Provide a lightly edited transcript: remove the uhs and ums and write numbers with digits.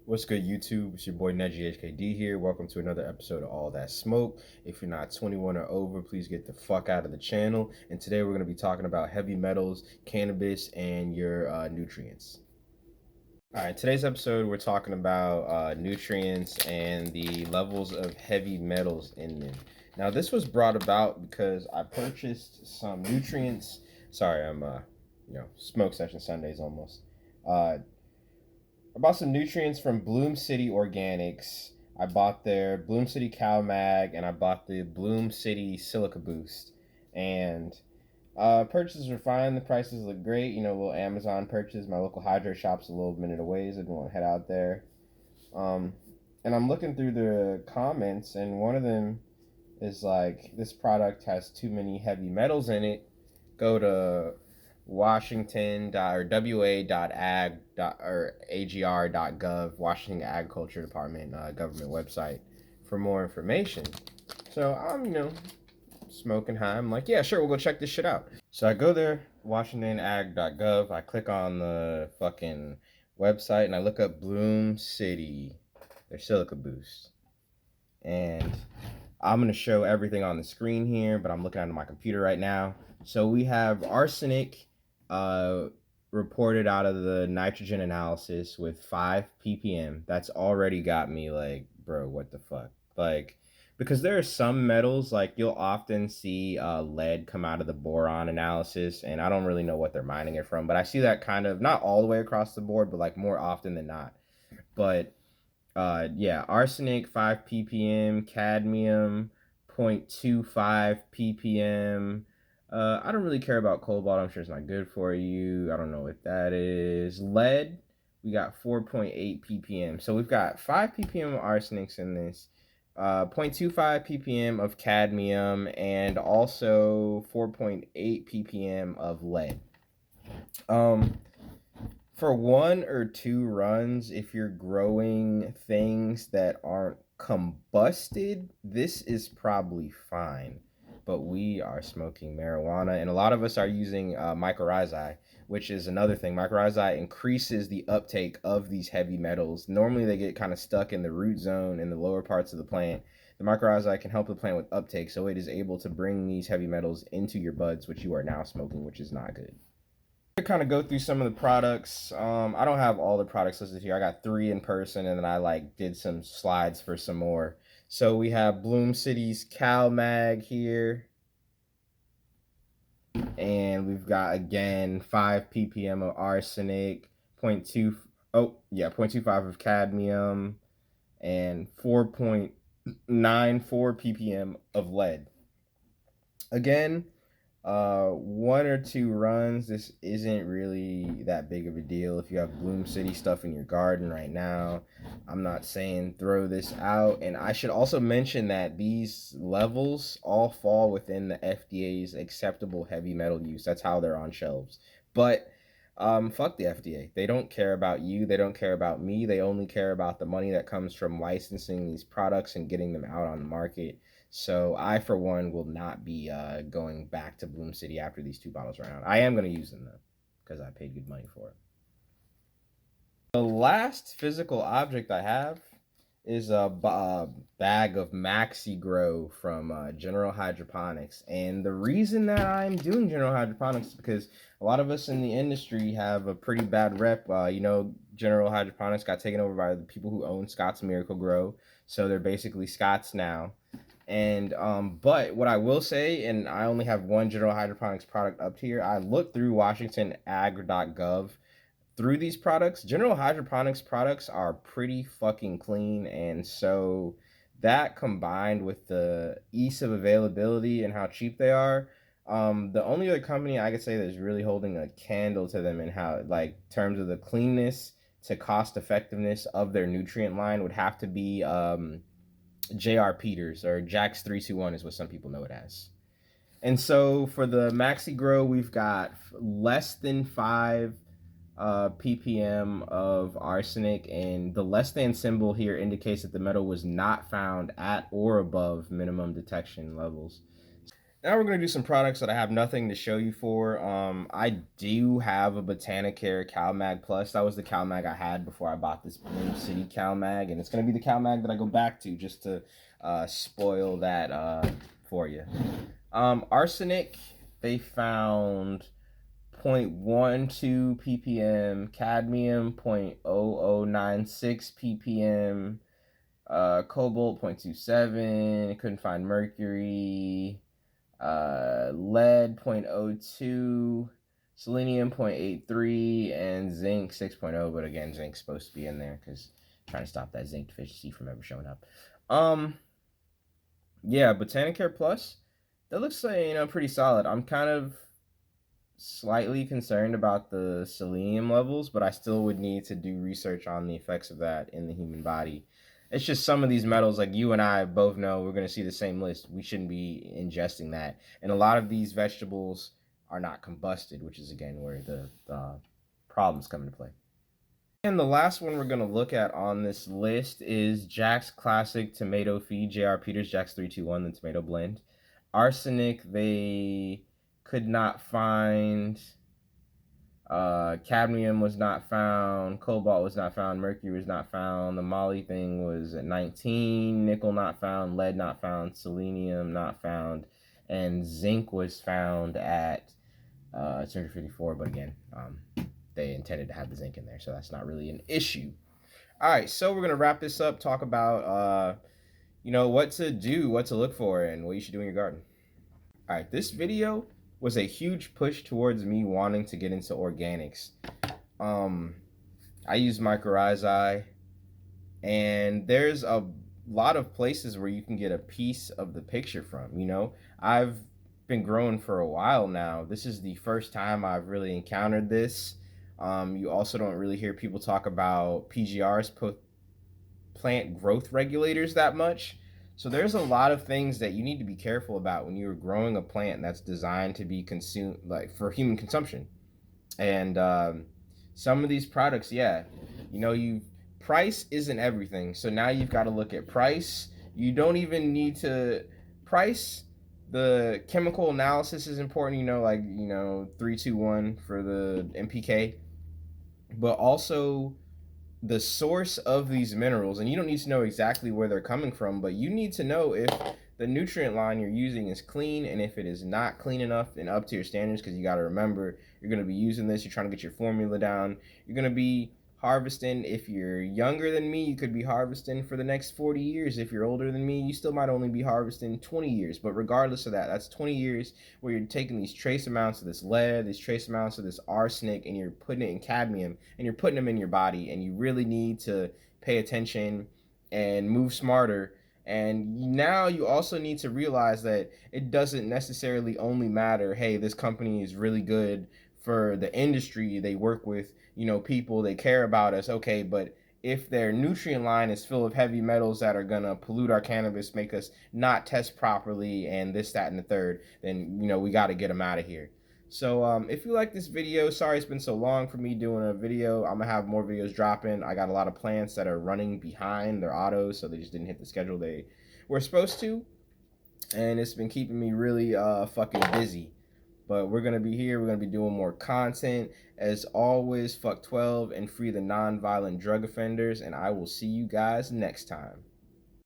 What's good, YouTube? It's your boy Neji HKD here. Welcome to another episode of All That Smoke. If you're not 21 or over, please get the fuck out of the channel. And today we're going to be talking about heavy metals, cannabis, and your nutrients. All right, today's episode we're talking about nutrients and the levels of heavy metals in them. Now, this was brought about because I purchased some nutrients. Sorry, I'm smoke session Sundays almost. I bought some nutrients from Bloom City Organics. I bought their Bloom City Cow Mag, and I bought the Bloom City Silica Boost. And purchases were fine. The prices look great. You know, little Amazon purchase. My local hydro shop's a little minute away, so I didn't want to head out there. And I'm looking through the comments, and one of them is like, this product has too many heavy metals in it. Go to Washington or wa.ag or agr.gov, Washington Agriculture Department government website for more information. So I'm smoking high. I'm like, yeah, sure, we'll go check this shit out. So I go there, WashingtonAg.gov. I click on the fucking website and I look up Bloom City, their Silica Boost, and I'm going to show everything on the screen here, but I'm looking at my computer right now. So we have arsenic reported out of the nitrogen analysis with 5 ppm. That's already got me like, bro, what the fuck? Like, because there are some metals, like you'll often see lead come out of the boron analysis, and I don't really know what they're mining it from, but I see that kind of, not all the way across the board, but like more often than not. But yeah, arsenic 5 ppm, cadmium 0.25 ppm. I don't really care about cobalt. I'm sure it's not good for you. I don't know what that is. Lead, we got 4.8 ppm. So we've got 5 ppm of arsenics in this, 0.25 ppm of cadmium, and also 4.8 ppm of lead. For 1 or 2 runs, if you're growing things that aren't combusted, this is probably fine. But we are smoking marijuana, and a lot of us are using mycorrhizae, which is another thing. Mycorrhizae increases the uptake of these heavy metals. Normally they get kind of stuck in the root zone in the lower parts of the plant. The mycorrhizae can help the plant with uptake, so it is able to bring these heavy metals into your buds, which you are now smoking, which is not good. To kind of go through some of the products. I don't have all the products listed here. I got 3 in person, and then I like did some slides for some more. So we have Bloom City's Cal Mag here, and we've got again 5 ppm of arsenic, 0.25 of cadmium, and 4.94 ppm of lead. Again, 1 or 2 runs, this isn't really that big of a deal. If you have Bloom City stuff in your garden right now, I'm not saying throw this out. And I should also mention that these levels all fall within the FDA's acceptable heavy metal use. That's how they're on shelves. But fuck the FDA. They don't care about you. They don't care about me. They only care about the money that comes from licensing these products and getting them out on the market. So I, for one, will not be going back to Bloom City after these 2 bottles are out. I am going to use them, though, because I paid good money for it. The last physical object I have is a bag of Maxi Grow from General Hydroponics. And the reason that I'm doing General Hydroponics is because a lot of us in the industry have a pretty bad rep. General Hydroponics got taken over by the people who own Scott's Miracle Grow. So they're basically Scott's now. And but what I will say, and I only have 1 General Hydroponics product up here, I looked through WashingtonAg.gov through these products. General Hydroponics products are pretty fucking clean, and so that combined with the ease of availability and how cheap they are, the only other company I could say that's really holding a candle to them in how, like, terms of the cleanness to cost effectiveness of their nutrient line would have to be J.R. Peters, or Jack's 321 is what some people know it as. And so for the Maxi Grow, we've got less than 5 ppm of arsenic, and the less than symbol here indicates that the metal was not found at or above minimum detection levels. Now we're going to do some products that I have nothing to show you for. I do have a Botanicare CalMag Plus. That was the CalMag I had before I bought this Blue City CalMag, and it's going to be the CalMag that I go back to just to spoil that for you. Arsenic, they found 0.12 ppm, cadmium 0.0096 ppm, cobalt 0.27, couldn't find mercury, lead 0.02, selenium 0.83, and zinc 6.0. But again, zinc's supposed to be in there because trying to stop that zinc deficiency from ever showing up. Yeah, Botanicare Plus, that looks like, pretty solid. I'm kind of slightly concerned about the selenium levels, but I still would need to do research on the effects of that in the human body. It's just some of these metals, like you and I both know, we're going to see the same list. We shouldn't be ingesting that. And a lot of these vegetables are not combusted, which is, again, where the problems come into play. And the last one we're going to look at on this list is Jack's Classic Tomato Feed, J.R. Peters, Jack's 321, the tomato blend. Arsenic, they could not find. Cadmium was not found. Cobalt was not found. Mercury was not found. The moly thing was at 19. Nickel not found. Lead not found. Selenium not found. And zinc was found at 254. But again, they intended to have the zinc in there, so that's not really an issue. All right, so we're going to wrap this up, talk about, what to do, what to look for, and what you should do in your garden. All right, this video was a huge push towards me wanting to get into organics. I use mycorrhizae, and there's a lot of places where you can get a piece of the picture from. I've been growing for a while now. This is the first time I've really encountered this. You also don't really hear people talk about PGRs, plant growth regulators, that much. So there's a lot of things that you need to be careful about when you're growing a plant that's designed to be consumed, like for human consumption. And some of these products, price isn't everything. So now you've got to look at price. You don't even need to price. The chemical analysis is important, 321 for the NPK, but also the source of these minerals. And you don't need to know exactly where they're coming from, but you need to know if the nutrient line you're using is clean, and if it is not clean enough and up to your standards, because you got to remember, you're going to be using this, you're trying to get your formula down, you're going to be harvesting. If you're younger than me, you could be harvesting for the next 40 years. If you're older than me, you still might only be harvesting 20 years. But regardless of that, that's 20 years where you're taking these trace amounts of this lead, these trace amounts of this arsenic, and you're putting it in cadmium, and you're putting them in your body. And you really need to pay attention and move smarter. And now you also need to realize that it doesn't necessarily only matter, hey, this company is really good for the industry they work with, people, they care about us. Okay, but if their nutrient line is full of heavy metals that are going to pollute our cannabis, make us not test properly, and this, that, and the third, then, we got to get them out of here. So if you like this video, sorry it's been so long for me doing a video. I'm going to have more videos dropping. I got a lot of plants that are running behind their autos, so they just didn't hit the schedule they were supposed to. And it's been keeping me really fucking busy. But we're going to be here. We're going to be doing more content. As always, fuck 12 and free the non-violent drug offenders. And I will see you guys next time.